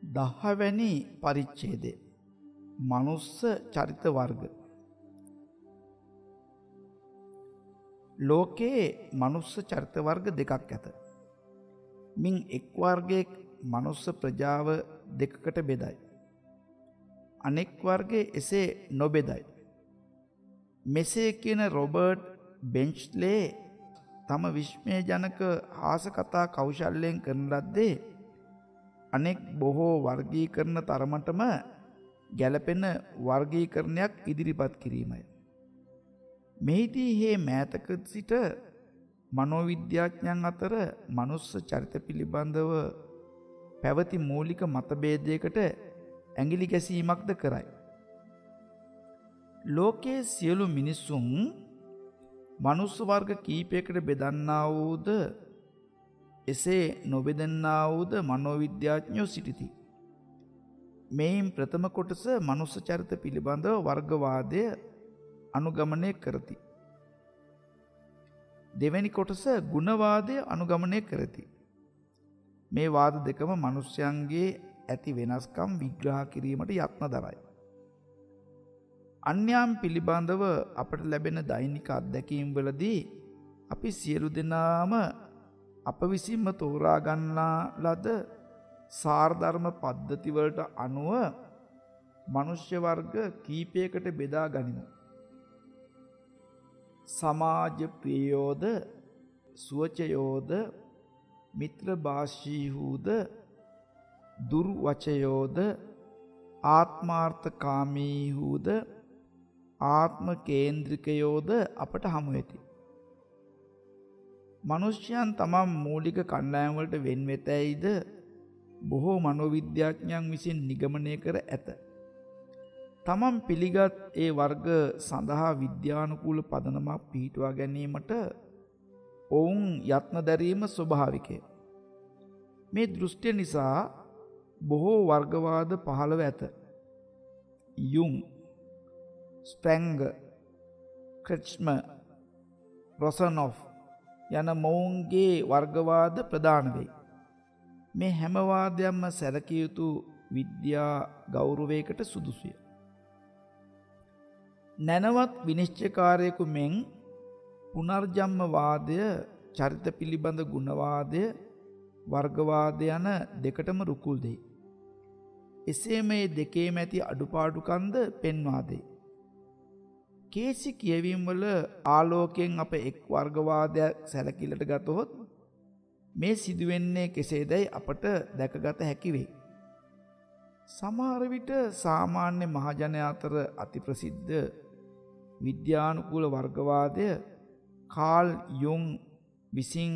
10 වෙනි පරිච්ඡේදය මනුස්ස චරිත වර්ග. ලෝකයේ මනුස්ස චරිත වර්ග දෙකක් ඇත. මින් එක් වර්ගයක මනුස්ස ප්‍රජාව දෙකකට බෙදයි. අනෙක් වර්ගයේ එසේ නොබෙදයි. මෙසේ කියන රොබර්ට් බෙන්ච්ලේ තම විශ්මයජනක හාසකතා කෞශල්‍යයෙන් කරන ලද්දේ අනෙක් බොහෝ වර්ගීකරණ තරමටම ගැළපෙන වර්ගීකරණයක් ඉදිරිපත් කිරීමය. මෙහිදී හේ මෑතක සිට මනෝවිද්‍යාඥයන් අතර මනුස්ස චරිත පිළිබඳව පැවති මූලික මතභේදයකට ඇඟිලි ගැසීමක්ද කරයි. ලෝකයේ සියලු මිනිසුන් මනුස්ස වර්ග කීපයකට බෙදන්නා වූද එසේ නොබෙදන්නා වූද මනෝවිද්‍යාඥයෝ සිටිති. මෙයින් ප්‍රථම කොටස මනුස්ස චරිත පිළිබඳව වර්ගවාදය අනුගමනය කරති. දෙවැනි කොටස ගුණවාදය අනුගමනය කරති. මේ වාද දෙකම මනුෂ්‍යයන්ගේ ඇති වෙනස්කම් විග්‍රහ කිරීමට යත්න දරයි. අන්‍යයන් පිළිබඳව අපට ලැබෙන දෛනික අත්දැකීම් වලදී අපි සියලු දෙනාම අප විසින්ම තෝරා ගන්නා ලද සාරධර්ම පද්ධති වලට අනුව මනුෂ්‍ය වර්ග කීපයකට බෙදා ගනිමු. සමාජ ප්‍රියෝද, සුවචයෝද, මිත්‍ර භාෂීහුද, දුර්වචයෝද, ආත්මාර්ථකාමීහුද, ආත්ම කේන්ද්‍රිකයෝද අපට හමු වෙති. මනුෂ්‍යයන් තමන් මූලික කණ්ඩායම් වලට වෙන් වෙතැයිද බොහෝ මනෝවිද්‍යාඥයන් විසින් නිගමනය කර ඇත. තමන් පිළිගත් ඒ වර්ග සඳහා විද්‍යානුකූල පදනමක් පිහිටුවා ගැනීමට ඔවුන් යත්න දැරීම ස්වභාවිකය. මේ දෘෂ්ටිය නිසා බොහෝ වර්ගවාද පහළව ඇත. යුන්, ස්ප්‍රැන්ගර්, ක්‍රෙච්මර්, රොසනොෆ් යන මොවුන්ගේ වර්ගවාද ප්‍රධාන වෙයි. මේ හැම වාදයක්ම සැලකිය යුතු විද්‍යා ගෞරවයකට සුදුසුය. නැනවත් විනිශ්චයකාරයෙකු මෙන් පුනර්ජන්මවාදය, චරිත පිළිබඳ ගුණවාදය, වර්ගවාදය යන දෙකටම රුකුල් දෙයි. එසේ මේ දෙකේම ඇති අඩුපාඩුකන්ද පෙන්වා දෙයි. කේසි කියවීම් වල ආලෝකයෙන් අප එක් වර්ගවාදයක් සැලකිල්ලට ගතහොත් මේ සිදුවෙන්නේ කෙසේදැයි අපට දැකගත හැකි වෙයි. සමහර විට සාමාන්‍ය මහජනයා අතර අති ප්‍රසිද්ධ විද්‍යානුකූල වර්ගවාදය කාල් යුන් විසින්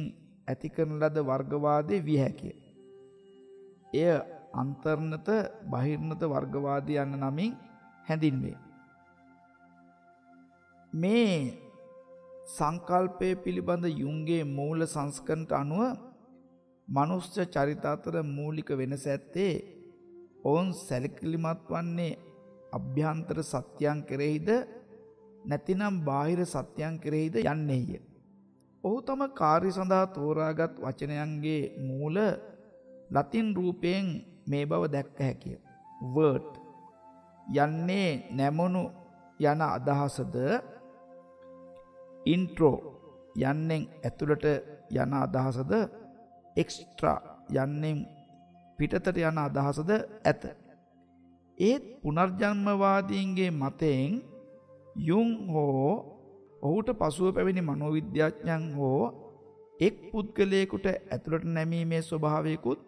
ඇති කරන ලද වර්ගවාදය විය හැකිය. එය අන්තර්ණත බහිර්ණත වර්ගවාදය යන නමින් හැඳින්වේ. මේ සංකල්පය පිළිබඳ යුන්ගේ මූල සංස්කරණට අනුව මනුෂ්‍ය චරිත අතර මූලික වෙනස ඇත්තේ ඔවුන් සැලකිලිමත් වන්නේ අභ්‍යන්තර සත්‍යයන් කෙරෙහිද නැතිනම් බාහිර සත්‍යයන් කෙරෙහිද යන්නේය. ඔහු තම කාර්ය සඳහා තෝරාගත් වචනයන්ගේ මූල ලතින් රූපයෙන් මේ බව දැක්ක හැකිය. වර්ඩ් යන්නේ නැමුණු යන අදහසද, ඉන්ට්‍රෝ යන්නෙන් ඇතුළට යන අදහසද, එක්ස්ට්‍රා යන්නෙන් පිටතට යන අදහසද ඇත. ඒත් පුනර්ජන්මවාදීන්ගේ මතයෙන් යුන් හෝ ඔහුට පසුව පැමිණි මනෝවිද්‍යාඥයන් හෝ එක් පුද්ගලයෙකුට ඇතුළට නැමීමේ ස්වභාවයකුත්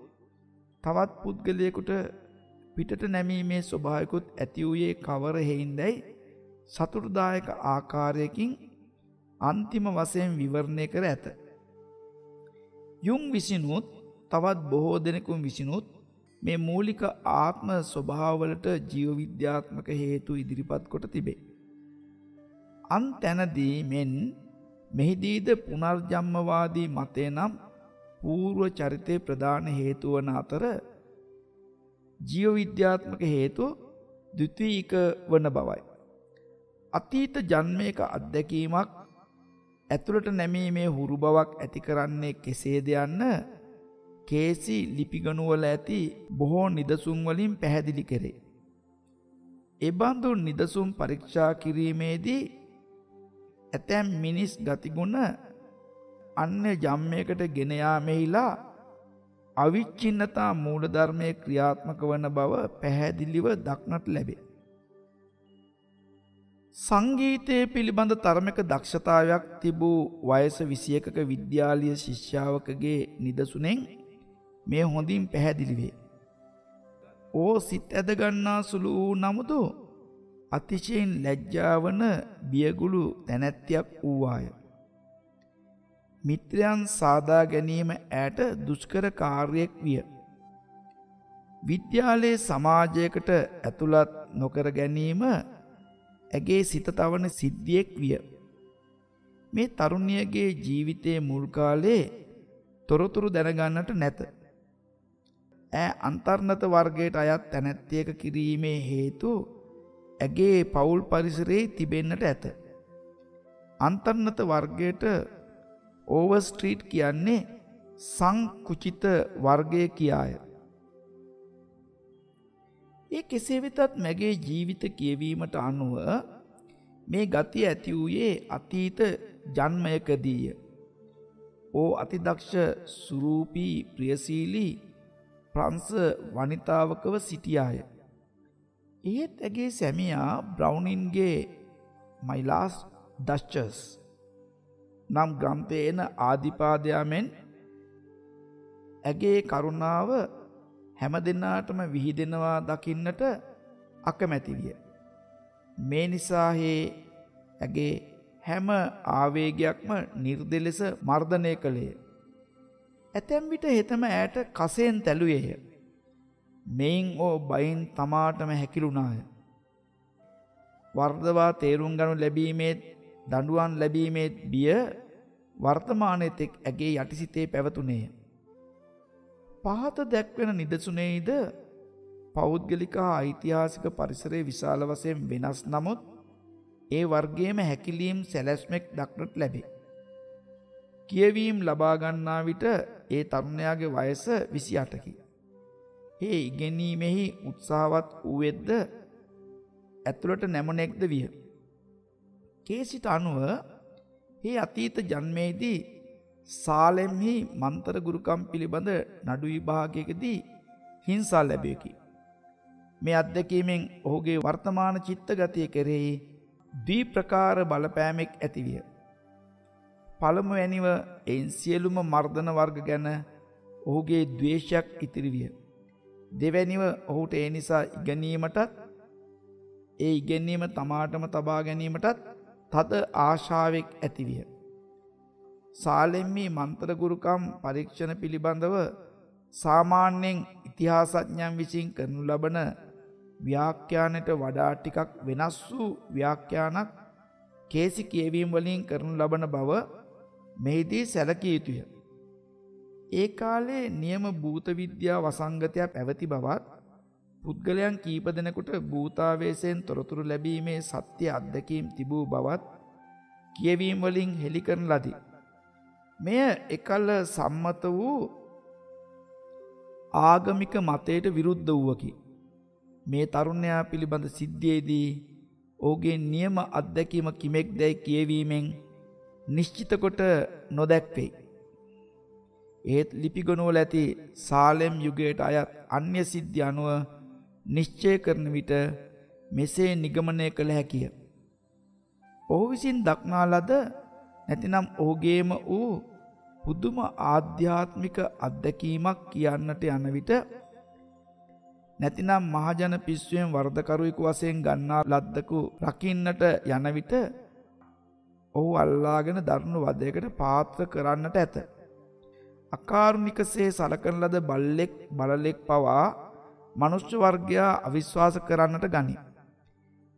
තවත් පුද්ගලයෙකුට පිටට නැමීමේ ස්වභාවයකුත් ඇති වූයේ කවර හේින්දැයි සතුටුදායක ආකාරයකින් අන්තිම වශයෙන් විවරණය කර ඇත. යුන් විසිනුත් තවත් බොහෝ දෙනෙකුන් විසිනුත් මේ මූලික ආත්ම ස්වභාවවලට ජීව විද්‍යාත්මක හේතු ඉදිරිපත් කොට තිබේ. අන් තැනදී මෙන් මෙහිදීද පුනර්ජන්මවාදී මතය නම් පූර්ව චරිතයේ ප්‍රධාන හේතු වන අතර ජීව විද්‍යාත්මක හේතු ද්විතීයික වන බවයි. අතීත ජන්මයක අත්දැකීමක් ඇතුළට නැමීමේ හුරු බවක් ඇති කරන්නේ කෙසේද යන්න කේසි ලිපිගණුවල ඇති බොහෝ නිදසුන් වලින් පැහැදිලි කෙරේ. එබඳු නිදසුන් පරීක්ෂා කිරීමේදී ඇතැම් මිනිස් ගතිගුණ අන්‍ය ජම්මයකට ගෙන යාමෙහිලා අවිච්ඡින්නතා මූලධර්මයේ ක්‍රියාත්මක වන බව පැහැදිලිව දක්නට ලැබේ. සංගීතයේ පිළිබඳ තරමක දක්ෂතාවයක් තිබූ වයස 21ක විද්‍යාලීය ශිෂ්‍යාවකගේ නිදසුනෙන් මේ හොඳින් පැහැදිලි වේ. ඕ සිත් ඇද ගන්නා සුළු වූ නමුදු අතිශයින් ලැජ්ජාවන බියගුළු තැනැත්තියක් වූවාය. මිත්‍රයන් සාදා ගැනීම ඈට දුෂ්කර කාර්යයක් විය. විද්‍යාලයේ සමාජයකට ඇතුළත් නොකර ගැනීම ඇගේ සිත තවන සිද්ධියෙක් විය. මේ තරුණියගේ ජීවිතයේ මුල් කාලේ තොරතුරු දැනගන්නට නැත. ඈ අන්තර්ගත වර්ගයට අයත් තැනැත්තියක කිරීමේ හේතු ඇගේ පවුල් පරිසරයේ තිබෙන්නට ඇත. අන්තර්ගත වර්ගයට ඕවර් ස්ට්‍රීට් කියන්නේ සංකුචිත වර්ගය කියාය. ඒ කෙසේ වෙතත් මගේ ජීවිත කියවීමට අනුව මේ ගතිය ඇති වූයේ අතීත ජන්මයකදීය. ඕ අතිදක්ෂ සුරූපී ප්‍රියශීලී ප්‍රංශ වනිතාවකව සිටියාය. ඒත් ඇගේ සැමියා බ්‍රවුනින්ගේ My Last Duchess නම් ග්‍රන්ථයේ එන ආදිපාදයාමෙන් ඇගේ කරුණාව හැම දෙනාටම විහිදෙනවා දකින්නට අකමැති විය. මේ නිසා ඇගේ හැම ආවේගයක්ම නිර්දෙලෙස මර්ධනය කළේය. ඇතැම් විට හෙතම ඈට කසයෙන් තැළුවේය. මෙයින් ඕ බයින් තමාටම හැකිලුණාය. වර්ධවා තේරුම් ගනු ලැබීමේ දඬුවම් ලැබීමේ බිය වර්තමානයේ තෙක් ඇගේ යටිසිතේ පැවතුනේය. පහත දැක්වෙන නිදසුනේද පෞද්ගලික හා ඓතිහාසික පරිසරයේ විශාල වශයෙන් වෙනස් නමුත් ඒ වර්ගයේම හැකිලීම් සැලැස්මක් දක්නට ලැබේ. කියවීම් ලබා ගන්නා විට ඒ තරුණයාගේ වයස 28කි. ඒ ඉගෙනීමෙහි උත්සාහවත් වූෙද්ද ඇතුළට නැමුණෙක්ද විය. කේසිට අනුව ඒ අතීත ජන්මේදී සාලෙම්හි මන්තර ගුරුකම් පිළිබඳ නඩු විභාගයකදී හිංසා ලැබෙකි. මේ අත්දැකීමෙන් ඔහුගේ වර්තමාන චිත්තගතිය කෙරෙහි ද්විප්‍රකාර බලපෑමක් ඇතිවිය. පළමුවැනිව එයින් සියලුම මර්ධන වර්ග ගැන ඔහුගේ ද්වේෂයක් ඉතිරි විය. දෙවැනිව ඔහුට ඒ නිසා ඉගෙනීමටත් ඒ ඉගෙනීම තමාටම තබා ගැනීමටත් තද ආශාවෙක් ඇතිවිය. සාලෙම්හි මන්තර ගුරුකම් පරීක්ෂණ පිළිබඳව සාමාන්‍යයෙන් ඉතිහාසඥයන් විසින් කරනු ලබන ව්‍යාඛ්‍යානයට වඩා ටිකක් වෙනස් වූ ව්‍යාඛ්‍යානක් කේසි කියවීම් වලින් කරනු ලබන බව මෙහිදී සැලකිය යුතුය. ඒ කාලේ නියම භූත විද්‍යා වසංගතයක් පැවති බවත් පුද්ගලයන් කීප දෙනෙකුට භූතාවේශයෙන් තොරතුරු ලැබීමේ සත්‍ය අත්දැකීම් තිබූ බවත් කියවීම් වලින් හෙළි කරන ලදී. මෙය එකල සම්මත වූ ආගමික මතයට විරුද්ධ වූවකි. මේ තරුණයා පිළිබඳ සිද්ධියේදී ඔහුගේ නියම අත්දැකීම කිමෙක්දැයි කියවීමෙන් නිශ්චිත කොට නොදැක්වෙයි. ඒත් ලිපිගොනුවල ඇති සාලෙම් යුගයට අයත් අන්‍ය සිද්ධි අනුව නිශ්චය කරන විට මෙසේ නිගමනය කළ හැකිය. ඔහු විසින් දක්නා ලද නැතිනම් ඔහුගේම වූ පුදුම ආධ්‍යාත්මික අත්දැකීමක් කියන්නට යන විට නැතිනම් මහජන පිස්සුවෙන් වරදකරුවෙකු වශයෙන් ගන්නා ලද්දකු රකින්නට යන විට ඔහු අල්ලාගෙන දරුණු වදයකට පාත්‍ර කරන්නට ඇත. අකාරුණිකසේ සලකන ලද බල්ලෙක් බලලෙක් පවා මනුෂ්‍ය වර්ගයා අවිශ්වාස කරන්නට ගනී.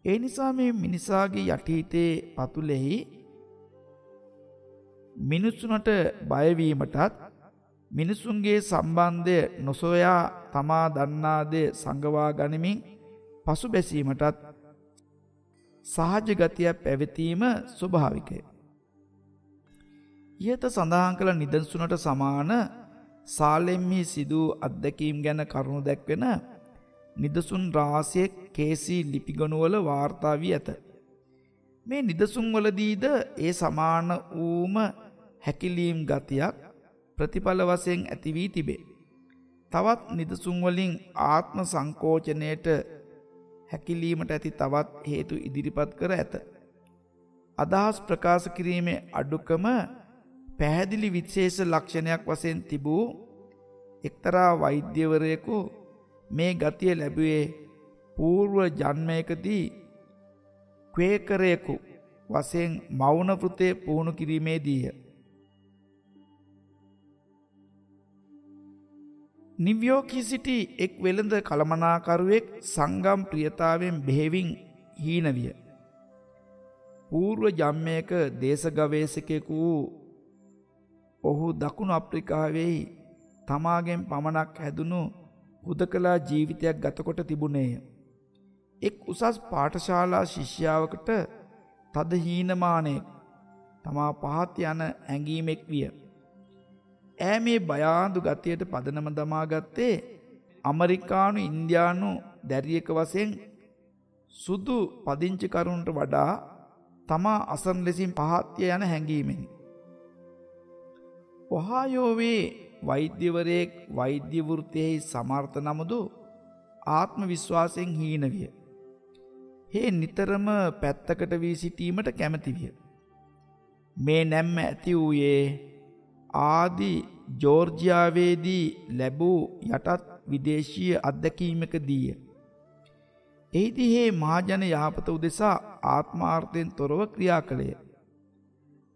ඒ නිසා මේ මිනිසාගේ යටිහිතේ පතුලෙහි මිනිසුන්ට බයවීමටත් මිනිසුන්ගේ සම්බන්ධය නොසොයා තමා දන්නා දේ සංගවා ගනිමින් පසුබැසීමටත් සහජ ගතියක් පැවතීම ස්වභාවිකය. ඉහත සඳහන් කළ නිදසුනට සමාන සාලෙම්හි සිදු අත්දැකීම් ගැන කරුණු දැක්වෙන නිදසුන් රාශියක් කේසී ලිපිගොනුවල වාර්තා වී ඇත. මේ නිදසුන් වලදීද ඒ සමාන වූම හැකිලීම් ගතියක් ප්‍රතිඵල වශයෙන් ඇති වී තිබේ. තවත් නිදසුන් වලින් ආත්ම සංකෝචනයට හැකිලීමට ඇති තවත් හේතු ඉදිරිපත් කර ඇත. අදහස් ප්‍රකාශ කිරීමේ අඩුකම පැහැදිලි විශේෂ ලක්ෂණයක් වශයෙන් තිබූ එක්තරා වෛද්‍යවරයෙකු මේ ගතිය ලැබුවේ పూర్ව ජන්මයකදී ක්වේකරයෙකු වශයෙන් මෞන වෘතය පුහුණු කිරීමේදීය. නිව්යෝර්කී සිටි එක් වෙළඳ කළමනාකරුවෙක් සංගම් ප්‍රියතාවෙන් බෙහෙවින් හීන විය. పూర్ව ජන්මයක දේශ ගවේෂකයෙකු වූ ඔහු දකුණු අප්‍රිකාවෙහි තමාගෙන් පමණක් හැදුණු හුදකලා ජීවිතයක් ගතකොට තිබුණේය. එක් උසස් පාඨශාලා ශිෂ්‍යාවකට තද හීනමානයෙක් තමා පහත් යන හැඟීමෙක් විය. ඈ මේ භයානක ගතියට පදනම දමා ගත්තේ ඇමරිකානු ඉන්දියානු දැරියක වශයෙන් සුදු පදිංචිකරුන්ට වඩා තමා අසරණ ලෙසින් පහත්ය යන හැඟීමෙනි. ඔහායෝවේ වෛද්‍යවරයෙක් වෛද්‍ය වෘත්තියෙහි සමර්ථ නමුදු ආත්ම විශ්වාසයෙන් හීන විය. හේ නිතරම පැත්තකට වී සිටීමට කැමැති විය. මේ නැම්ම ඇති වූයේ ආදි ජෝර්ජියාවේදී ලැබූ යටත් විදේශීය අත්දැකීමකදීය. එහිදී හේ මහජන යහපත උදෙසා ආත්මාර්ථයෙන් තොරව ක්‍රියා කළේය.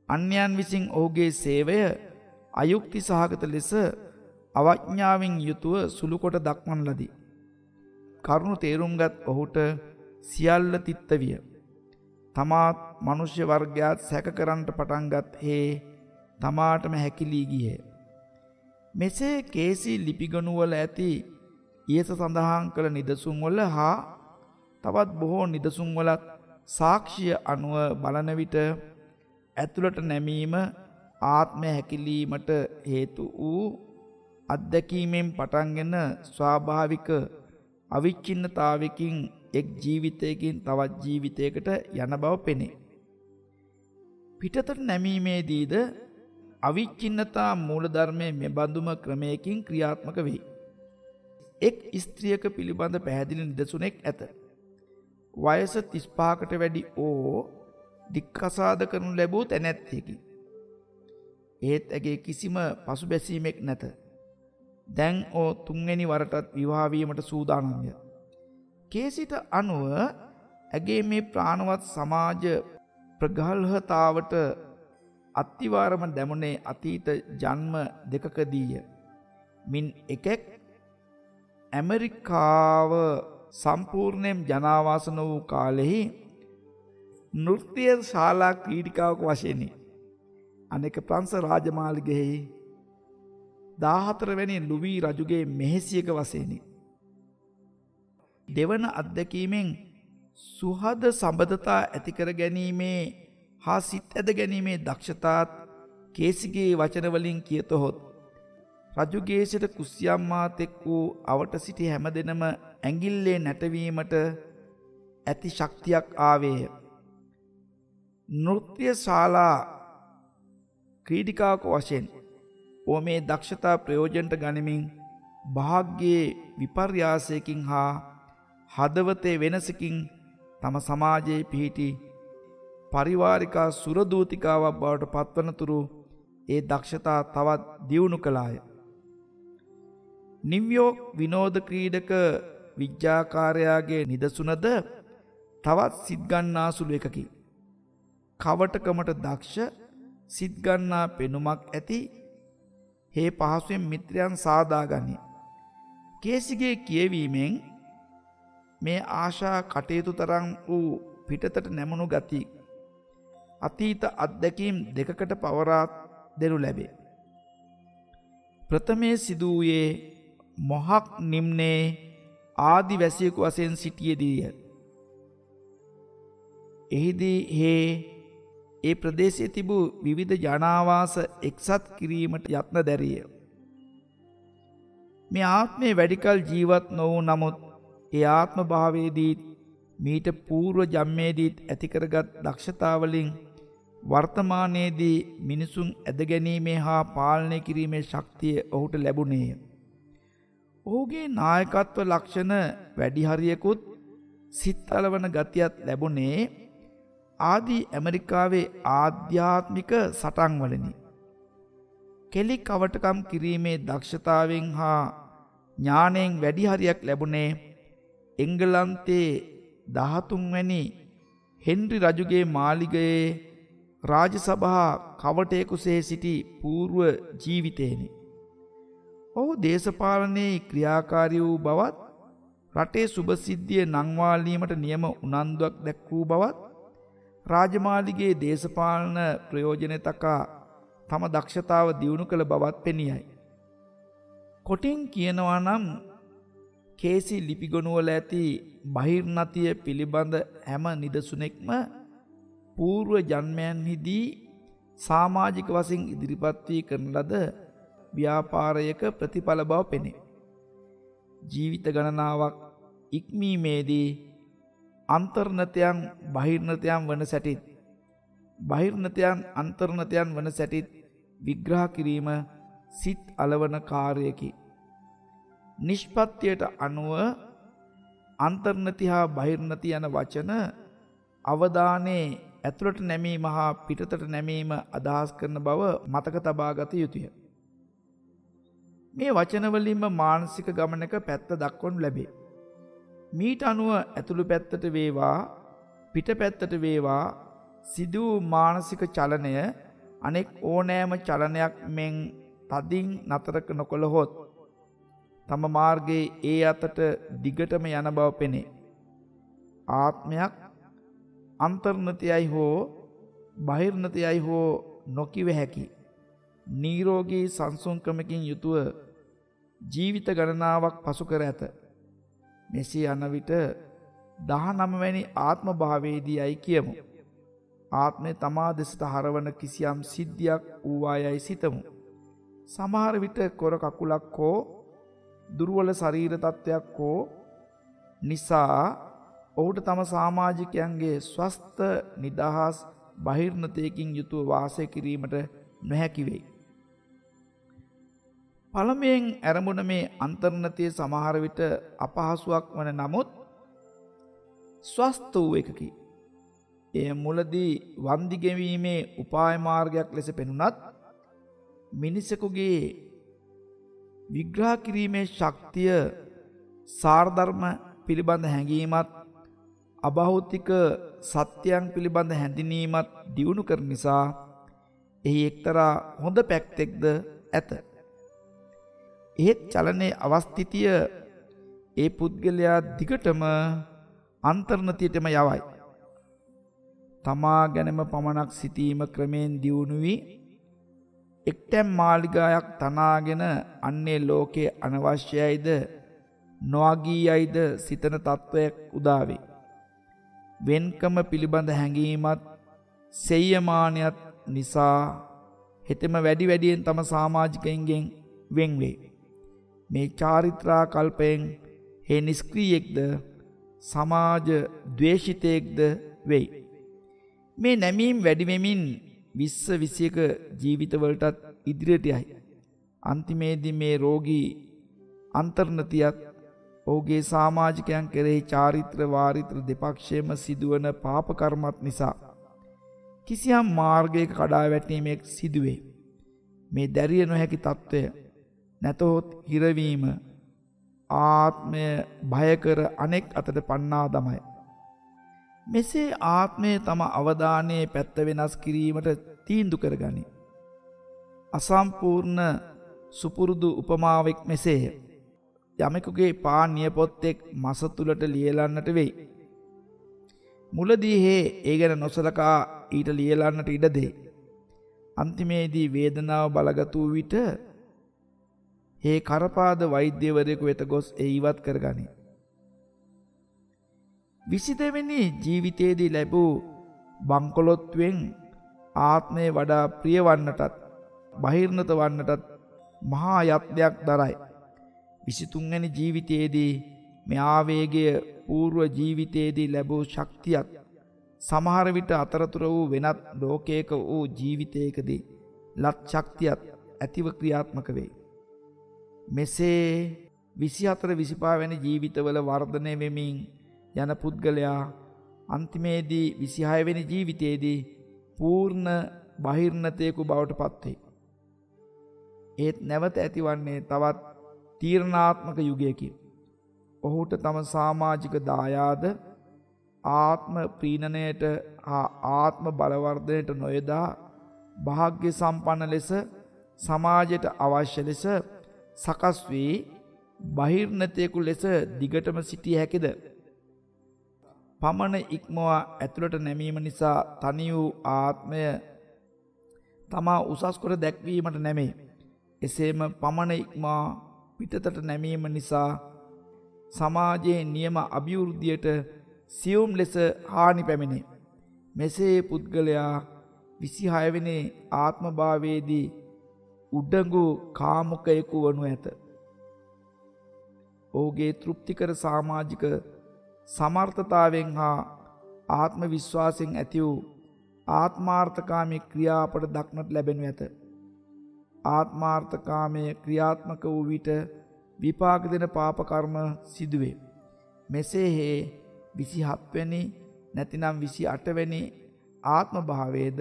අන්‍යයන් විසින් ඔහුගේ සේවය අයුක්ති සහගත ලෙස අවඥාවෙන් යුතුව සුළුකොට දක්වන ලදී. කරුණු තේරුම්ගත් ඔහුට සියල්ල තිත්ත විය. තමාත් මනුෂ්‍ය වර්ගයාත් සැක කරන්නට පටන්ගත් හේ තමාටම හැකිලී ගියහ. මෙසේ කේසී ලිපිගොනුවල ඇති ඉහත සඳහන් කළ නිදසුන්වල හා තවත් බොහෝ නිදසුන්වලත් සාක්ෂිය අනුව බලන විට ඇතුළට නැමීම ආත්මය හැකිලීමට හේතු වූ අත්දැකීමෙන් පටන්ගෙන ස්වාභාවික අවිච්ඡින්නතාවයකින් එක් ජීවිතයකින් තවත් ජීවිතයකට යන බව පෙනේ. පිටතට නැමීමේදීද අවිච්ඡින්නතා මූලධර්මයේ මෙබඳුම ක්‍රමයකින් ක්‍රියාත්මක වේ. එක් ස්ත්‍රියක පිළිබඳ පැහැදිලි නිදසුනෙක් ඇත. වයස 35කට වැඩි ඕ දික්කසාද කරනු ලැබූ තැනැත්තියකි. ඒත් ඇගේ කිසිම පසුබැසීමක් නැත. දැන් ඕ 3 වෙනි වරටත් විවාහ වීමට සූදානම්ය. කේසිට අනුව ඇගේ මේ ප්‍රාණවත් සමාජ ප්‍රගල්හතාවට අත්තිවාරම දැමුණේ අතීත ජන්ම දෙකකදීය. මින් එකෙක් ඇමරිකාව සම්පූර්ණයෙන් ජනාවාසන වූ කාලෙහි නෘත්‍ය ශාලා ක්‍රීඩිකාවක වශයෙනි. අනෙක ප්‍රංශ රාජමාලිගයෙහි 14 වැනි ලුවී රජුගේ මෙහෙසියක වශයෙනි. දෙවන අත්දැකීමෙන් සුහද සම්බන්ධතා ඇති කර ගැනීමේ හා සිත් ඇද ගැනීමේ දක්ෂතාත් කේසිගේ වචන වලින් කියතොත් රජුගේ සිට කුස්සියම්මාතෙක් වූ අවට සිටි හැමදෙනම ඇඟිල්ලේ නැටවීමට ඇති ශක්තියක් ආවේය. නෘත්‍ය ශාලා ක්‍රීඩිකාවක වශයෙන් ඕ මේ දක්ෂතා ප්‍රයෝජනට ගනිමින් භාග්‍යයේ විපර්යාසයකින් හා හදවතේ වෙනසකින් තම සමාජයේ පිහිටි පරිවාරිකා සුරදූතිකාවක් බවට පත්වනතුරු ඒ දක්ෂතා තවත් දියුණු කළාය. නිව්යෝර්ක් විනෝද ක්‍රීඩක විද්‍යාකාරයාගේ නිදසුනද තවත් සිත්ගන්නාසුළු එකකි. කවටකමට දක්ෂ සිත්ගන්නා පෙනුමක් ඇති හේ පහසුවෙන් මිත්‍රයන් සාදාගනි. කේසිගේ කියවීමෙන් මේ ආශා කටයුතු තරම් වූ පිටතට නැමුණු ගති අතීත අත්දැකීම් දෙකකට පවරා දෙනු ලැබේ. ප්‍රථමයේ සිදු වූයේ මොහක් නිම්නේ ආදිවැසියෙකු වශයෙන් සිටියේදීය. එහිදී හේ ඒ ප්‍රදේශයේ තිබූ විවිධ ජනාවාස එක්සත් කිරීමට යත්න දැරිය. මේ ආත්මේ වැඩිකල් ජීවත් නොවූ නමුත් ඒ ආත්ම භාවයේදී මීට పూర్ව ජන්මේදීත් ඇති කරගත් දක්ෂතාවලින් වර්තමානයේදී මිනිසුන් ඇදගැනීමේ හා පාලනය කිරීමේ ශක්තිය ඔහුට ලැබුණේය. ඔහුගේ නායකත්ව ලක්ෂණ වැඩි හරියකුත් සිත් අලවන ගතියත් ලැබුණේ ආදී ඇමරිකාවේ ආධ්‍යාත්මික සටන්වලනි. කෙලි කවටකම් කිරීමේ දක්ෂතාවෙන් හා ඥාණයෙන් වැඩි හරියක් ලැබුණේ එංගලන්තයේ 13 වැනි හෙන්රි රජුගේ මාලිගයේ රාජසභා කවටයෙකුසේ සිටි పూర్ව ජීවිතේනි. ඔහු දේශපාලනයේ ක්‍රියාකාරී වූ බවත් රටේ සුභසිද්ධිය නංවාලීමට නියම උනන්දුවක් දැක් වූ බවත් රාජමාලිගයේ දේශපාලන ප්‍රයෝජන තකා තම දක්ෂතාව දියුණු කළ බවත් පෙනියයි. කොටින් කියනවා නම් කේසි ලිපිගොනුවල ඇති බහිර්නතිය පිළිබඳ හැම නිදසුනෙක්ම పూర్ව ජන්මයන්හිදී සමාජික වශයෙන් ඉදිරිපත් වී කරන ලද ව්‍යාපාරයක ප්‍රතිඵල බව පෙනේ. ජීවිත ගණනාවක් ඉක්මීමේදී අන්තර්නතයන් බහිර්නතයන් වන සැටිත් බහිර්නතයන් අන්තර්නතයන් වන සැටිත් විග්‍රහ කිරීම සිත් අලවන කාර්යයකි. නිෂ්පත්තියට අනුව අන්තර්නති හා බහිර්නති යන වචන අවධානයේ ඇතුළට නැමීම හා පිටතට නැමීම අදහස් කරන බව මතක තබා ගත යුතුය. මේ වචනවලින්ම මානසික ගමනක පැත්ත දක්වනු ලැබේ. මීට අනුව ඇතුළු පැත්තට වේවා පිට පැත්තට වේවා සිදු වූ මානසික චලනය අනෙක් ඕනෑම චලනයක් මෙන් තදින් නතර නොකළහොත් තම මාර්ගයේ ඒ අතට දිගටම යන බව පෙනේ. ආත්මයක් අන්තර්නතයයි හෝ බහිර්නතයයි හෝ නොකිව හැකි නිරෝගී සංසුන්කමකින් යුතුව ජීවිත ගණනාවක් පසු කර ඇත. මෙසේ යන විට 19 වැනි ආත්ම භාවයේදී යයි කියමු. ආත්මය තමා දෙසට හරවන කිසියම් සිද්ධියක් වූවායයි සිතමු. සමහර විට කොර කකුලක් හෝ දුර්වල ශරීර තත්ත්වයක් හෝ නිසා ඔහුට තම සමාජිකයන්ගේ ස්වස්ථ නිදහස් බහිර්නතයකින් යුතුව වාසය කිරීමට නොහැකි වෙයි. පළමුවෙන් ඇරඹුණ මේ අන්තර්නතය සමහර විට අපහසුයක් වන නමුත් ස්වස්ථ වූ එකකි. එය මුලදී වන්දි ගෙවීමේ උපාය මාර්ගයක් ලෙස පෙනුනත් මිනිසෙකුගේ විග්‍රහ කිරීමේ ශක්තිය සාරධර්ම පිළිබඳ හැඟීමත් අභෞතික සත්‍යයන් පිළිබඳ හැඳිනීමත් දියුණු කරන නිසා එහි එක්තරා හොඳ පැත්තෙක්ද ඇත. එහෙත් චලනයේ අවස්ථිතිය ඒ පුද්ගලයා දිගටම අන්තර්නතියටම යවයි. තමා ගැනම පමණක් සිටීම ක්‍රමයෙන් දියුණු වී එක්තැම් මාලිගාවක් තනාගෙන අන්නේ ලෝකයේ අනවශ්‍යයිද නොඅගීයයිද සිතන තත්වයක් උදාවේ. වෙන්කම පිළිබඳ හැඟීමත් සෙය්‍යමානයත් නිසා හෙතෙම වැඩි වැඩියෙන් තම සමාජිකයින්ගෙන් වෙන් වේ. මේ චාරිත්‍රා කල්පයෙන් හේ නිෂ්ක්‍රීයෙක්ද සමාජ ද්වේෂිතයෙක්ද වෙයි. මේ නැමීම් වැඩි වෙමින් 20-21 ජීවිතවලටත් ඉදිරියට යයි. අන්තිමේදී මේ රෝගී අන්තර්නතියත් ඔහුගේ සමාජිකයන් කෙරෙහි චාරිත්‍ර වාරිත්‍ර දෙපක්ෂයේම සිදුවන පාප කර්මත් නිසා කිසියම් මාර්ගයක කඩා වැටීමක් සිදුවේ. මේ දැරිය නොහැකි తত্ত্বය නැතහොත් හිරවීම ආත්මය භය කර අනෙක් අතට පන්නා දමයි. මෙසේ ආත්මය තම අවධානයේ පැත්ත වෙනස් කිරීමට තීන්දුව කරගනී. අසම්පූර්ණ සුපුරුදු උපමාවෙක් මෙසේය. යමෙකුගේ පා නියපොත්තෙක් මස තුලට ලියලන්නට වෙයි. මුලදී ඒ ගැන නොසලකා ඊට ලියලන්නට ඉඩ දෙයි. අන්තිමේදී වේදනාව බලගත් වූ විට ඒ කරපාද වෛද්‍යවරයෙකු වෙත ගොස් ඒ ඉවත් කරගනී. 22 වෙනි ජීවිතයේදී ලැබූ බංකොලොත්වෙන් ආත්මය වඩා ප්‍රිය වන්නටත් බහිර්ණත වන්නටත් මහා යත්නයක් දරයි. 23 වෙනි ජීවිතයේදී මේ ආවේගය పూర్ව ජීවිතයේදී ලැබූ ශක්තියත් සමහර විට අතරතුර වූ වෙනත් ලෝකයක වූ ජීවිතයකදී ලත් ශක්තියත් ඇතිව ක්‍රියාත්මක වේ. මෙසේ 24 25 වැනි ජීවිතවල වර්ධනය වෙමින් යන පුද්ගලයා අන්තිමේදී 26 වෙනි ජීවිතයේදී පූර්ණ බහිර්ණතයෙකු බවට පත්වේ. ඒත් නැවත ඇතිවන්නේ තවත් තීරණාත්මක යුගයකින්. ඔහුට තම සමාජික දායාද ආත්ම ප්‍රීණනයට හා ආත්ම බලවර්ධනයට නොයදා භාග්‍ය සම්පන්න ලෙස සමාජයට අවශ්‍ය ලෙස සකස් වී බහිර්ණතයෙකු ලෙස දිගටම සිටිය හැකිද? පමණ ඉක්මවා ඇතුළට නැමීම නිසා තනි වූ ආත්මය තමා උසස් කොට දැක්වීමට නැමේ. එසේම පමණ ඉක්මවා පිටතට නැමීම නිසා සමාජයේ නියම අභිවෘද්ධියට සියුම් ලෙස හානි පැමිණේ. මෙසේ පුද්ගලයා 26 වෙනි ආත්මභාවයේදී උඩඟු කාමුකයෙකු වනු ඇත. ඔහුගේ තෘප්තිකර සමාජික සමර්ථතාවෙන් හා ආත්ම විශ්වාසයෙන් ඇති වූ ආත්මාර්ථකාමී ක්‍රියා අපට දක්නට ලැබෙනු ඇත. ආත්මාර්ථකාමයේ ක්‍රියාත්මක වූ විට විපාක දෙන පාප කර්ම සිදුවේ. මෙසේ 27 වෙනි නැතිනම් 28 වෙනි ආත්ම භාවයේද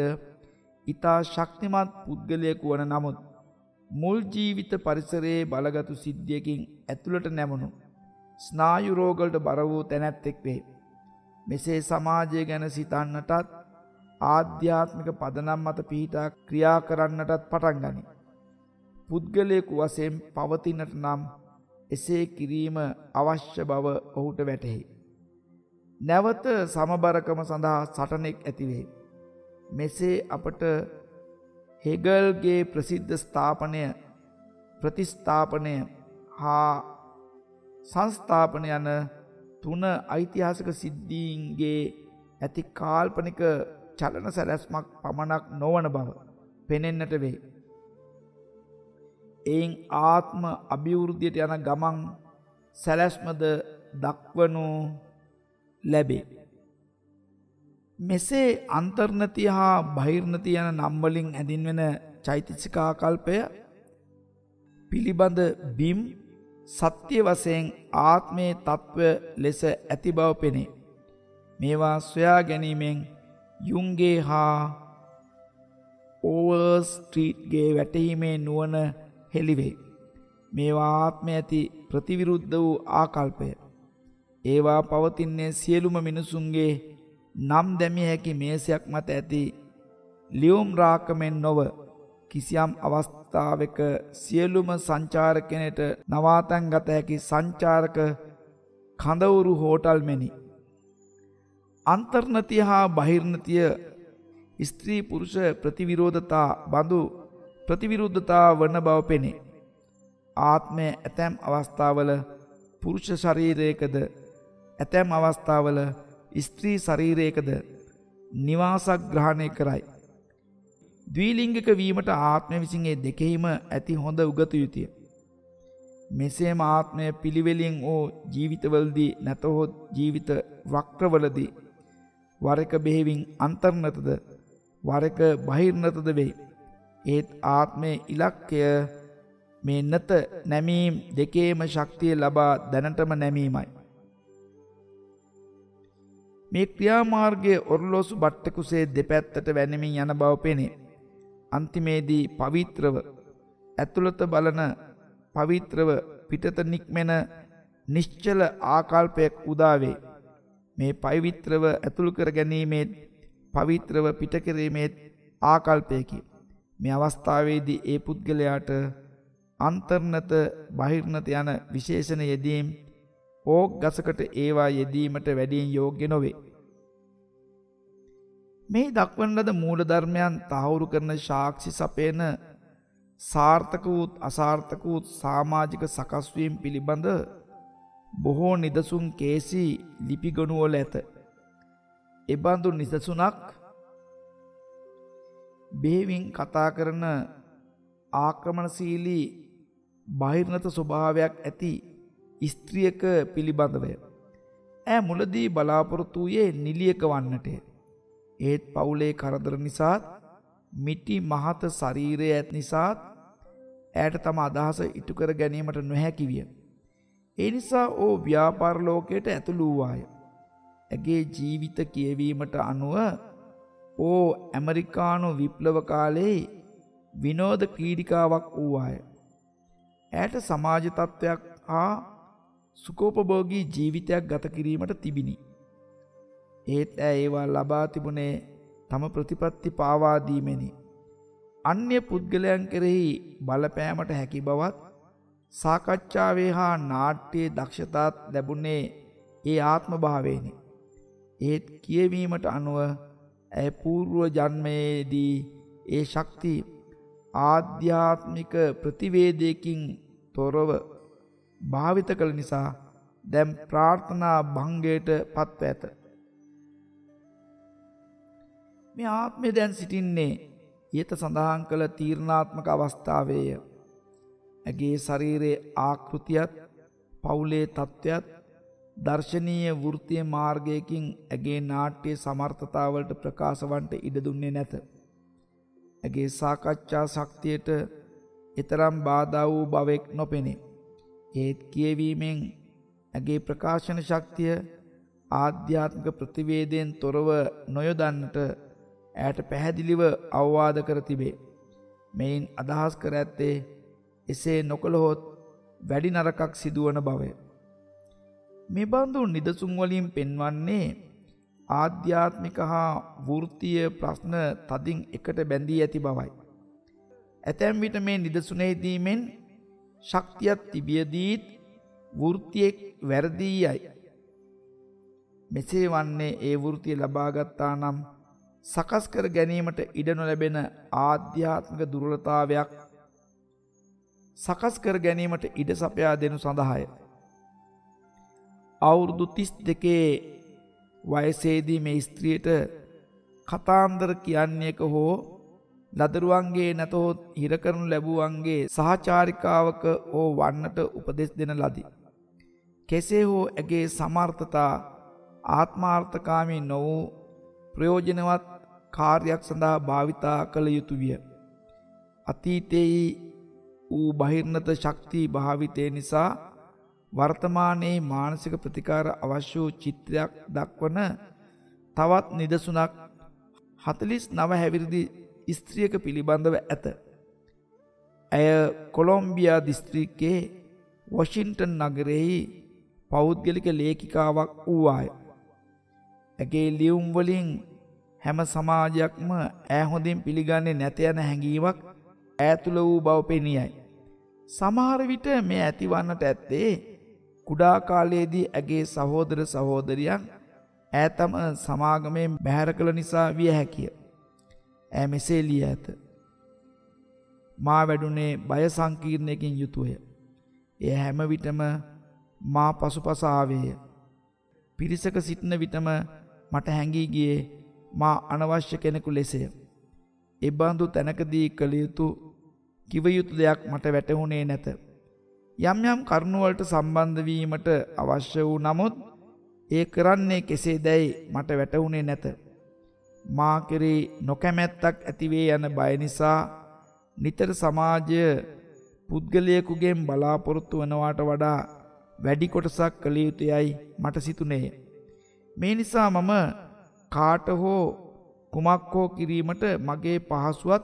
ඊතා ශක්තිමත් පුද්ගලයෙකු වන නමුත් මුල් ජීවිත පරිසරයේ බලගතු සිද්ධියකින් ඇතුළට නැමුණු ස්නායු රෝගවලට බර වූ තැනැත්තෙක් වේ. මෙසේ සමාජය ගැන සිතන්නටත් ආධ්‍යාත්මික පදනම් මත පිහිටා ක්‍රියා කරන්නටත් පටන් ගනී. පුද්ගලයෙකු වශයෙන් පවතිනට නම් එසේ කිරීම අවශ්‍ය බව ඔහුට වැටහි. නැවත සමබරකම සඳහා සටනෙක් ඇතිවේ. මෙසේ අපට හෙගල්ගේ ප්‍රසිද්ධ ස්ථාපනය, ප්‍රතිස්ථාපනය හා සංස්ථාපන යන 3 ඓතිහාසික සිද්ධීන්ගේ ඇති කාල්පනික චලන සැලැස්මක් පමණක් නොවන බව පෙනෙන්නට වේ. එයින් ආත්ම අභිවෘද්ධියට යන ගමන් සැලැස්මද දක්වනු ලැබේ. මෙසේ අන්තර්නතිය හා බහිර්නතිය යන නම් වලින් හැඳින්වෙන චෛතසිකාකල්පය පිළිබඳ බිම් සත්‍ය වශයෙන් ආත්මයේ තත්ත්වය ලෙස ඇති බව පෙනේ. මේවා සොයා ගැනීමෙන් යුන්ගේ හා ඕවර්ස්ට්‍රීට්ගේ වැටහීමේ නුවණ හෙළිවේ. මේවා ආත්මය ඇති ප්‍රතිවිරුද්ධ වූ ආකල්පය. ඒවා පවතින්නේ සියලුම මිනිසුන්ගේ නම් දැමිය හැකි මේසයක් මත ඇති ලියුම් රාකමෙන් නොව කිසියම් අවස්ථාවක සියලුම සංචාරකයනට නවාතැන් ගත හැකි සංචාරක කඳවුරු හෝටල් මෙනි. අන්තර්නතිය හා බහිර්නතිය ස්ත්‍රී පුරුෂ ප්‍රතිවිරෝධතා බඳු ප්‍රතිවිරුද්ධතා වන බව පෙනේ. ආත්මය ඇතැම් අවස්ථාවල පුරුෂ ශරීරයකද ඇතැම් අවස්ථාවල ස්ත්‍රී ශරීරයකද නිවාසක් ග්‍රහණය කරයි. ද්විලිංගික වීමට ආත්මය විසින් ඒ දෙකෙහිම ඇති හොඳ උගත යුතුය. මෙසේම ආත්මය පිළිවෙලින් වූ ජීවිතවලදී නැතහොත් ජීවිත වක්‍රවලදී වර එක බෙහෙවින් අන්තර්නතද වර එක බහිර්නතද වේ. ඒත් ආත්මයේ ඉලක්කය මේ නැත නැමීම් දෙකේම ශක්තිය ලබා දැනටම නැමීමයි. මේ ක්‍රියාමාර්ගයේ ඔරලෝසු බට්ටකුසේ දෙපැත්තට වැනෙමින් යන බව පෙනේ. අන්තිමේදී පවිත්‍රව ඇතුළත බලන පවිත්‍රව පිටත නික්මෙන නිශ්චල ආකල්පයක් උදාවේ. මේ පවිත්‍රව ඇතුළු කර ගැනීමේ පවිත්‍රව පිට කිරීමේ ආකල්පයකි. මේ අවස්ථාවේදී ඒ පුද්ගලයාට අන්තර්නත බහිර්නත යන විශේෂණ යෙදීම් ඕක් ගසකට ඒවා යෙදීමට වැඩියෙන් යෝග්‍ය නොවේ. මේ දක්වන ලද මූල ධර්මයන් තහවුරු කරන සාක්ෂි සපයන සාර්ථක වූත් අසාර්ථක වූත් සමාජික සකස් වීම පිළිබඳ බොහෝ නිදසුන් කේසි ලිපි ගොනු වල ඇත. එබඳු නිදසුනක් බෙහෙවින් කතා කරන ආක්‍රමණශීලී බාහිරනත ස්වභාවයක් ඇති ස්ත්‍රියක පිළිබඳවය. ඈ මුලදී බලාපොරොත්තු වූයේ නිලියක වන්නටය. ඒත් පවුලේ කරදර නිසාත් මිටි මහත ශරීරය ඇත් නිසාත් ඇයට තම අදහස ඉටු කර ගැනීමට නොහැකි විය. ඒ නිසා ඕ ව්‍යාපාර ලෝකයට ඇතුළු වූවාය. ඇගේ ජීවිත කියවීමට අනුව ඕ ඇමරිකානු විප්ලව කාලයේ විනෝද ක්‍රීඩිකාවක් වූවාය. ඇයට සමාජ තත්ත්වයක් හා සුඛෝපභෝගී ජීවිතයක් ගත කිරීමට තිබිණි. ඒත් ඇය ඒවා ලබා තිබුණේ තම ප්‍රතිපත්ති පාවා දීමෙනි. අන්‍ය පුද්ගලයන් කෙරෙහි බලපෑමට හැකි බවත් සාකච්ඡාවේ හා නාට්‍යයේ දක්ෂතාත් ලැබුණේ ඒ ආත්ම භාවයෙනි. ඒත් කියවීමට අනුව ඇය పూర్ව ජන්මයේදී ඒ ශක්ති ආධ්‍යාත්මික ප්‍රතිවේදයකින් තොරව භාවිත කළ නිසා දැන් ප්‍රාර්ථනා භංගයට පත්ව ඇත. මේ ආත්මය දැන් සිටින්නේ ඊට සඳහන් කළ තීරණාත්මක අවස්ථාවේය. ඇගේ ශරීරයේ ආකෘතියත් පවුලේ තත්ත්වයත් දර්ශනීය වෘත්තීය මාර්ගයකින් ඇගේ නාට්‍ය සමර්ථතාවලට ප්‍රකාශ වන්නට ඉඩ දුන්නේ නැත. ඇගේ සාකච්ඡා ශක්තියට ඊතරම් බාධා වූ බවෙක් නොපෙනේ. ඒත් කියවීමෙන් ඇගේ ප්‍රකාශන ශක්තිය ආධ්‍යාත්මික ප්‍රතිවේදයෙන් තොරව නොයොදන්නට ඇයට පැහැදිලිව අවවාද කර තිබේ. මෙයින් අදහස් කර ඇත්තේ එසේ නොකළහොත් වැඩි නරකක් සිදුවන බවය. මෙබඳු නිදසුන් වලින් පෙන්වන්නේ ආධ්‍යාත්මික හා වෘත්තීය ප්‍රශ්න තදින් එකට බැඳී ඇති බවයි. ඇතැම් විට මේ නිදසුනේදීමෙන් ශක්තියක් තිබියදීත් වෘත්තියෙක් වැරදී යයි. මෙසේ වන්නේ ඒ වෘත්තිය ලබාගත්තා නම් සකස් කර ගැනීමට ඉඩ නොලැබෙන ආධ්‍යාත්මික දුර්වලතාවයක් සකස් කර ගැනීමට ඉඩ සපයා දෙනු සඳහාය. අවුරුදු 32 වයසේදී මේ ස්ත්‍රියට කතාන්දර කියන්නේක හෝ ලදරුවන්ගේ නැතහොත් හිර කරනු ලැබුවන්ගේ සහචාරිකාවක හෝ වන්නට උපදෙස් දෙන ලදී. කෙසේ හෝ ඇගේ සමර්ථතා ආත්මාර්ථකාමී නො වූ ප්‍රයෝජනවත් කාර්යයක් සඳහා භාවිතා කළ යුතු විය. අතීතයේ වූ බහිර්නත ශක්ති භාවිතය නිසා වර්තමානයේ මානසික ප්‍රතිකාර අවශ්‍ය වූ චිත්‍රයක් දක්වන තවත් නිදසුනක් 49 හැවිරිදි ස්ත්‍රියක පිළිබඳව ඇත. ඇය කොලොම්බියා දිස්ත්‍රික්කයේ වොෂින්ටන් නගරයේ පෞද්ගලික ලේඛිකාවක් වූවාය. ඇගේ ලියුම් වලින් හැම සමාජයක්ම ඈ හොඳින් පිළිගන්නේ නැත යන හැඟීමක් ඈ තුල වූ බව පෙනියයි. සමහර විට මේ ඇතිවන්නට ඇත්තේ කුඩා කාලයේදී ඇගේ සහෝදර සහෝදරියන් ඈ තම සමාගමෙන් බැහැර කළ නිසා විය හැකිය. ඈ මෙසේ ලිය ඇත. මා වැඩුණේ බය සංකීර්ණයකින් යුතුය. එය හැම විටම මා පසුපස ආවේය. පිරිසක සිටින විටම මට හැඟී ගියේ මා අනවශ්‍ය කෙනෙකු ලෙසය. එබඳු තැනකදී කළ යුතු කිව යුතු දෙයක් මට වැටහුණේ නැත. යම් යම් කරුණු වලට සම්බන්ධ වීමට අවශ්‍ය වූ නමුත් ඒ කරන්නේ කෙසේදැයි මට වැටහුණේ නැත. මා කෙරෙහි නොකැමැත්තක් ඇතිවේ යන බය නිසා නිතර සමාජය පුද්ගලයෙකුගෙන් බලාපොරොත්තු වනවාට වඩා වැඩි කොටසක් කළ යුතුයයි මට සිතුනේය. මේ නිසා මම කාට හෝ කුමක් හෝ කිරීමට මගේ පහසුවත්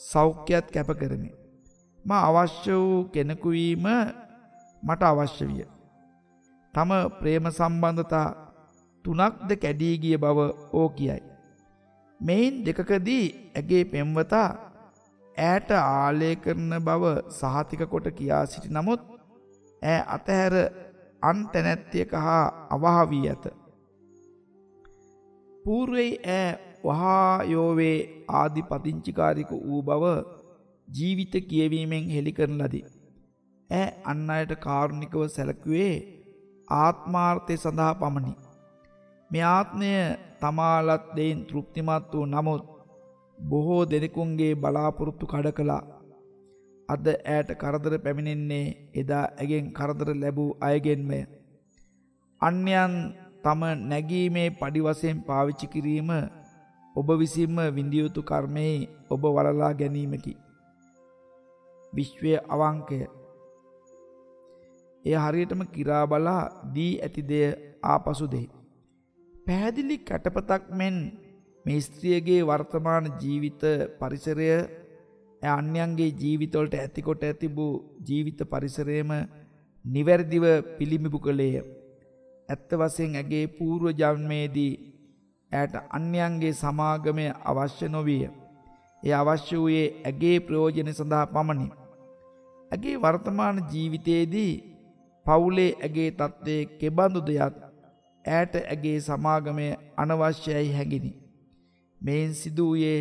සෞඛ්‍යයත් කැප කරමි. මා අවශ්‍ය වූ කෙනෙකු වීම මට අවශ්‍ය විය. තම ප්‍රේම සම්බන්ධතා 3ක්ද කැඩී ගිය බව ඕ කියයි. මෙයින් දෙකකදී ඇගේ පෙම්වතා ඈට ආලය කරන බව සහතික කොට කියා සිටි නමුත් ඈ අතහැර අන් තැනැත්තියක හා අවහ වී ඇත. పూర్වයේ ඈ වහායෝවේ ආදි පදිංචිකාරික වූ බව ජීවිත කියවීමෙන් හෙළි කරන ලදී. ඈ අන් අයට කාරුණිකව සැලකුවේ ආත්මාර්ථය සඳහා පමණි. මේ ආත්මය තමාලත් දෙයින් තෘප්තිමත් වූ නමුත් බොහෝ දෙනෙකුන්ගේ බලාපොරොත්තු කඩ කළා. අද ඈට කරදර පැමිණෙන්නේ එදා ඇගෙන් කරදර ලැබූ අයගෙන්මය. අන්‍යයන් තම නැගීමේ පඩි වශයෙන් පාවිච්චි කිරීම ඔබ විසින්ම විඳිය යුතු කර්මයේ ඔබ වලලා ගැනීමකි. විශ්වයේ අවංකය. එය හරියටම කිරා බලා දී ඇති දෙය ආපසු දෙයි. පැහැදිලි කැටපතක් මෙන් මේ ස්ත්‍රියගේ වර්තමාන ජීවිත පරිසරය අන්‍යයන්ගේ ජීවිතවලට ඇතිකොට ඇතිබූ ජීවිත පරිසරයම නිවැරදිව පිළිඹු කළේය. ඇත්ත වශයෙන් ඇගේ పూర్ව ජන්මේදී ඇයට අන්‍යයන්ගේ සමාගමය අවශ්‍ය නොවිය. ඒ අවශ්‍ය වූයේ ඇගේ ප්‍රයෝජන සඳහා පමණි. ඇගේ වර්තමාන ජීවිතයේදී පවුලේ ඇගේ තත්ත්වයේ කෙබඳුද යත් ඇයට ඇගේ සමාගමය අනවශ්‍යයි හැඟිනි. මෙයින් සිදු වූයේ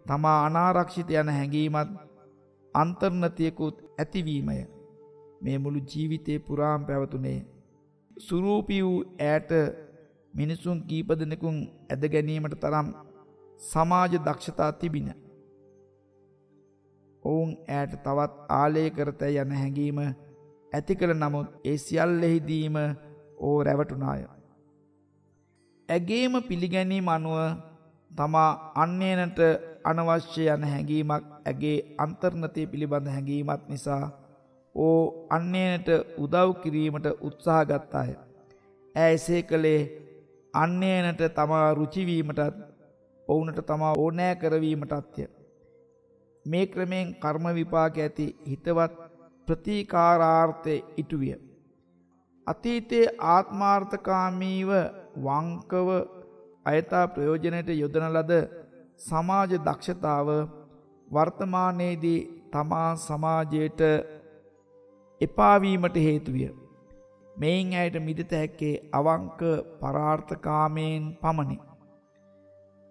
තමා අනාරක්ෂිත යන හැඟීමත් අන්තර්නතියකුත් ඇතිවීමය. මේ මුළු ජීවිතේ පුරාම පැවතුනේ සුරූපී වූ ඇයට මිනිසුන් කීප දෙනෙකුන් ඇද ගැනීමට තරම් සමාජ දක්ෂතා තිබින. ඔවුන් ඇයට තවත් ආලය කරතැයි යන හැඟීම ඇති කළ නමුත් ඒ සියල්ලෙහිදීම ඕ රැවටුනාය. ඇගේම පිළිගැනීම අනුව තමා අන්‍යයනට අනවශ්‍ය යන හැඟීමක් ඇගේ අන්තර්නතය පිළිබඳ හැඟීමත් නිසා ඕ අන්‍යයනට උදව් කිරීමට උත්සාහ ගත්තාය. ඇය එසේ කළේ අන්‍යයනට තමා රුචිවීමටත් ඔවුනට තමා ඕනෑ කරවීමටත්ය. මේ ක්‍රමයෙන් කර්ම විපාක ඇති හිතවත් ප්‍රතිකාරාර්ථය ඉටුවිය. අතීතයේ ආත්මාර්ථකාමීව වංකව අයථා ප්‍රයෝජනයට යොදන ලද සමාජ දක්ෂතාව වර්තමානයේදී තමා සමාජයට එපාවීමට හේතුවිය. මෙයින් ඇයට මිදත හැක්කේ අවංක පරාර්ථකාමයෙන් පමණි.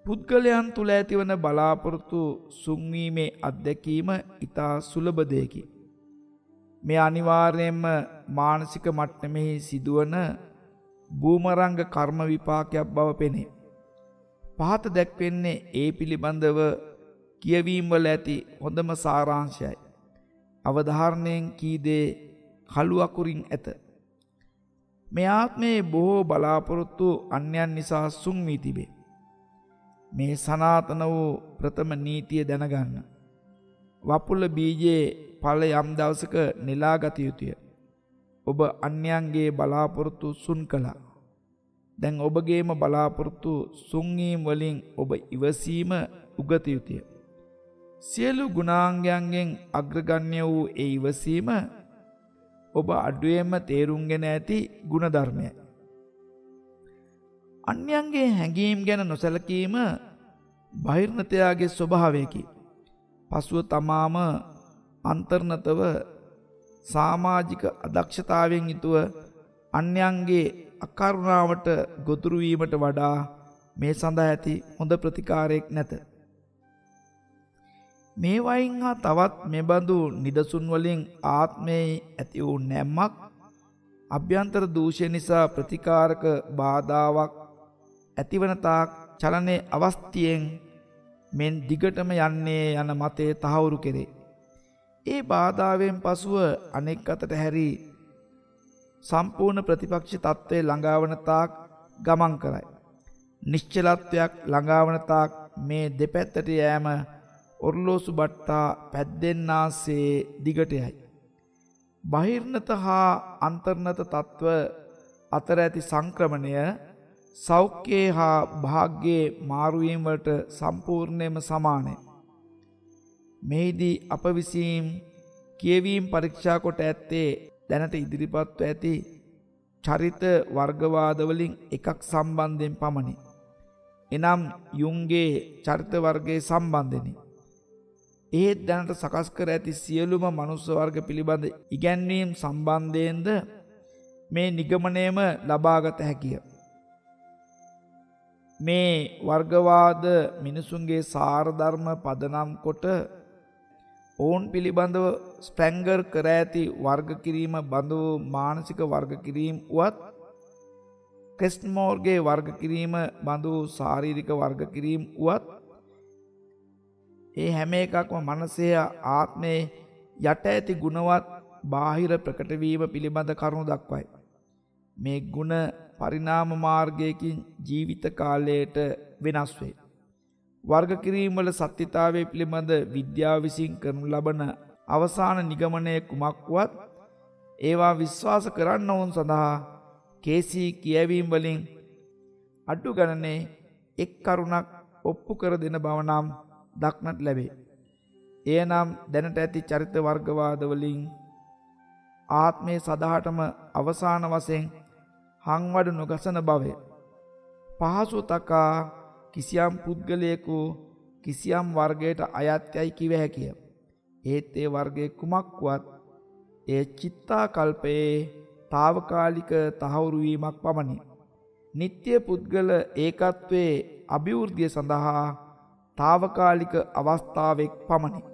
පුද්ගලයන් තුළ ඇතිවන බලාපොරොත්තු සුන්වීමේ අත්දැකීම ඉතා සුලභ දෙයකි. මේ අනිවාර්යයෙන්ම මානසික මට්ටමෙහි සිදුවන බූමරංග කර්ම විපාකයක් බව පෙනේ. පහත දැක්වෙන්නේ ඒ පිළිබඳව කියවීම් වල ඇති හොඳම සාරාංශයයි. අවධාරණයෙන් කී දේ කළු අකුරින් ඇත. මේ ආත්මයේ බොහෝ බලාපොරොත්තු අන්‍යයන් නිසා සුන් වී තිබේ. මේ සනාතන වූ ප්‍රථම නීතිය දැනගන්න. වපුල බීජයේ ඵල යම් දවසක නෙලා ගත යුතුය. ඔබ අන්‍යයන්ගේ බලාපොරොත්තු සුන් කළා. දැන් ඔබගේම බලාපොරොත්තු සුන්වීම් වලින් ඔබ ඉවසීම උගත යුතුය. සියලු ගුණාංගයන්ගෙන් අග්‍රගණ්‍ය වූ ඒ ඉවසීම ඔබ අඩුවෙන්ම තේරුම්ගෙන ඇති ගුණධර්මයයි. අන්‍යයන්ගේ හැඟීම් ගැන නොසැලකීම බහිර්ණතයාගේ ස්වභාවයකි. පසුව තමාම අන්තර්නතව සමාජික අදක්ෂතාවයෙන් යුතුව අන්‍යයන්ගේ අකරුණාවට ගොදුරු වීමට වඩා මේ සඳහා ඇති හොඳ ප්‍රතිකාරයක් නැත. මේ වයින් හා තවත් මෙබඳු නිදසුන් වලින් ආත්මයේ ඇති වූ නැම්මක් අභ්‍යන්තර දූෂය නිසා ප්‍රතිකාරක බාධාවක් ඇතිවන තාක් චලනයේ අවස්ථියෙන් මෙන් දිගටම යන්නේ යන මතය තහවුරු කෙරේ. ඒ බාධාවෙන් පසුව අනෙක් අතට හැරී සම්පූර්ණ ප්‍රතිපක්ෂ තත්ත්වයේ ළඟාවන තාක් ගමන් කරයි. නිශ්චලත්වයක් ළඟාවන තාක් මේ දෙපැත්තට යෑම ඔර්ලෝසු බට්ටා පැද්දෙන්නාසේ දිගට යයි. බහිර්ණත හා අන්තර්ණත තත්ත්ව අතර ඇති සංක්‍රමණය සෞඛ්‍යයේ හා භාග්‍යයේ මාරුවීම් වලට සම්පූර්ණයෙන්ම සමානයි. මෙහිදී අප විසින් කියවීම් පරීක්ෂා කොට ඇත්තේ දැනට ඉදිරිපත්ව ඇති චරිත වර්ගවාදවලින් එකක් සම්බන්ධයෙන් පමණි. එනම් යුන්ගේ චරිත වර්ගයේ සම්බන්ධෙනි. ඒත් දැනට සකස් කර ඇති සියලුම මනුස්ස වර්ග පිළිබඳ ඉගැන්වීම් සම්බන්ධයෙන්ද මේ නිගමනයම ලබාගත හැකිය. මේ වර්ගවාද මිනිසුන්ගේ සාරධර්ම පදනම් කොට ඔවුන් පිළිබඳව ස්පැංගර් කර ඇති වර්ග කිරීම බඳු මානසික වර්ග කිරීම වුවත් ක්‍රෙස්ට්මෝර්ගේ වර්ග කිරීම බඳු ශාරීරික වර්ග කිරීම වුවත් ඒ හැම එකක්ම මනසේ ආත්මයේ යට ඇති ගුණවත් බාහිර ප්‍රකටවීම පිළිබඳ කරුණු දක්වයි. මේ ගුණ පරිණාම මාර්ගයකින් ජීවිත කාලයට වෙනස් වේ. වර්ග කිරීම වල සත්‍යතාවය පිළිබඳ විද්‍යාව විසින් කරනු ලබන අවසාන නිගමනය කුමක්වත් ඒවා විශ්වාස කරන්නවුන් සඳහා කේසී කියවීම් වලින් අඩු ගණනේ එක් කරුණක් ඔප්පු කර දෙන බව නම් දක්නට ලැබේ. එය නම් දැනට ඇති චරිත වර්ගවාද වලින් ආත්මයේ සදාටම අවසාන වශයෙන් හංවඩු නොගසන බවය. පහසු තකා කිසියම් පුද්ගලයෙකු කිසියම් වර්ගයට අයත් යයි කිව හැකිය. ඒත් ඒ වර්ගයේ කුමක්වත් ඒ චිත්තාකල්පයේ తాවකාලික තහවුරු වීමක් පමණි. නිත්‍ය පුද්ගල ඒකත්වයේ අභිවෘද්ධිය සඳහා తాවකාලික අවස්ථාවක් පමණි.